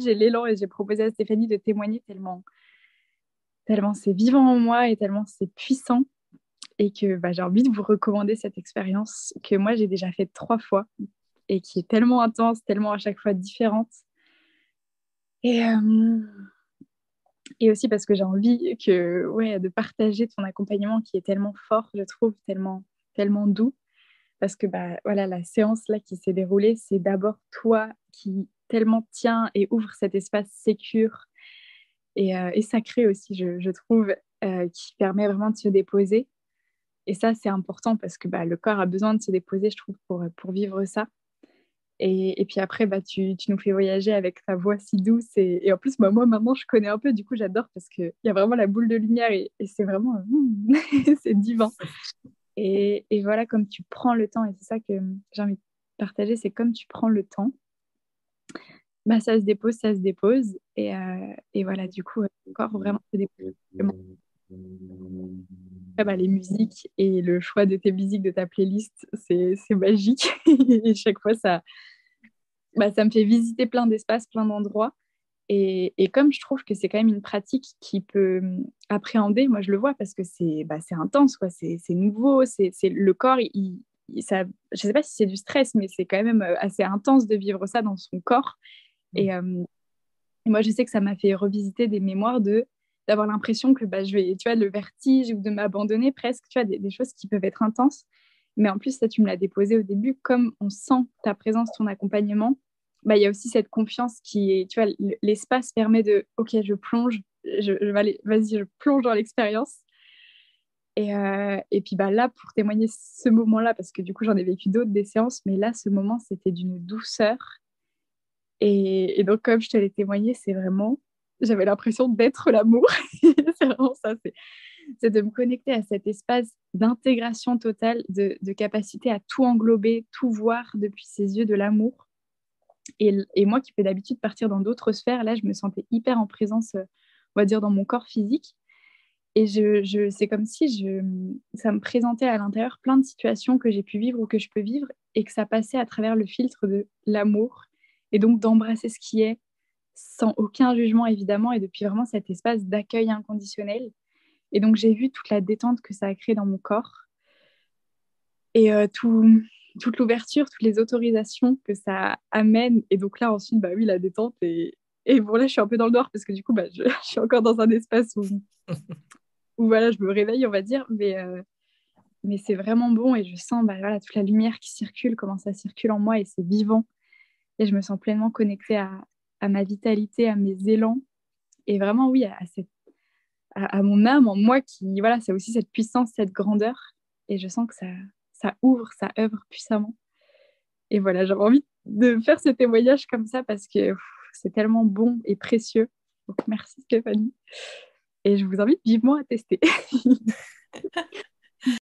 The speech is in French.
j'ai l'élan et j'ai proposé à Stéphanie de témoigner tellement c'est vivant en moi et tellement c'est puissant et que j'ai envie de vous recommander cette expérience que moi j'ai déjà faite 3 fois et qui est tellement intense, tellement à chaque fois différente. Et, euh, et aussi parce que j'ai envie de partager ton accompagnement qui est tellement fort, je trouve, tellement doux. Parce que voilà, la séance là qui s'est déroulée, c'est d'abord toi qui tellement tiens et ouvre cet espace sécure et sacré aussi, je trouve, qui permet vraiment de se déposer. Et ça, c'est important parce que le corps a besoin de se déposer, je trouve, pour vivre ça. Et puis après, tu nous fais voyager avec ta voix si douce. Et en plus, moi, maintenant, je connais un peu, du coup, j'adore parce qu'il y a vraiment la boule de lumière et c'est vraiment, c'est divin. Et voilà, comme tu prends le temps, et c'est ça que j'ai envie de partager, c'est comme tu prends le temps, ça se dépose, ça se dépose. Et voilà, du coup, le corps vraiment se dépose. Après, les musiques et le choix de tes musiques, de ta playlist, c'est magique. Et chaque fois, ça me fait visiter plein d'espaces, plein d'endroits. Et comme je trouve que c'est quand même une pratique qui peut appréhender, moi je le vois parce que c'est intense, quoi. C'est nouveau, le corps, ça, je sais pas si c'est du stress, mais c'est quand même assez intense de vivre ça dans son corps. Et moi je sais que ça m'a fait revisiter des mémoires d'avoir l'impression que je vais, tu vois, le vertige ou de m'abandonner presque, tu vois, des choses qui peuvent être intenses. Mais en plus, ça, tu me l'as déposé au début, comme on sent ta présence, ton accompagnement, il y a aussi cette confiance qui est, tu vois, l'espace permet ok, je plonge, je vais aller, vas-y, je plonge dans l'expérience. Et puis là, pour témoigner ce moment-là, parce que du coup, j'en ai vécu d'autres des séances, mais là, ce moment, c'était d'une douceur. Et donc, comme je te l'ai témoigné, j'avais l'impression d'être l'amour. C'est vraiment ça, c'est de me connecter à cet espace d'intégration totale, de capacité à tout englober, tout voir depuis ces yeux de l'amour. Et moi qui peux d'habitude partir dans d'autres sphères, là, je me sentais hyper en présence, on va dire, dans mon corps physique. Et c'est comme si ça me présentait à l'intérieur plein de situations que j'ai pu vivre ou que je peux vivre et que ça passait à travers le filtre de l'amour et donc d'embrasser ce qui est sans aucun jugement évidemment et depuis vraiment cet espace d'accueil inconditionnel. Et donc j'ai vu toute la détente que ça a créé dans mon corps et toute l'ouverture, toutes les autorisations que ça amène. Et donc là ensuite, oui, la détente et bon là je suis un peu dans le noir parce que du coup je suis encore dans un espace où voilà, je me réveille, on va dire, mais c'est vraiment bon et je sens voilà, toute la lumière qui circule, comment ça circule en moi et c'est vivant. Et je me sens pleinement connectée à ma vitalité, à mes élans et vraiment, oui, à mon âme en moi qui, voilà, c'est aussi cette puissance, cette grandeur. Et je sens que ça ouvre, ça œuvre puissamment. Et voilà, j'avais envie de faire ce témoignage comme ça parce que c'est tellement bon et précieux. Donc, merci Stéphanie. Et je vous invite vivement à tester.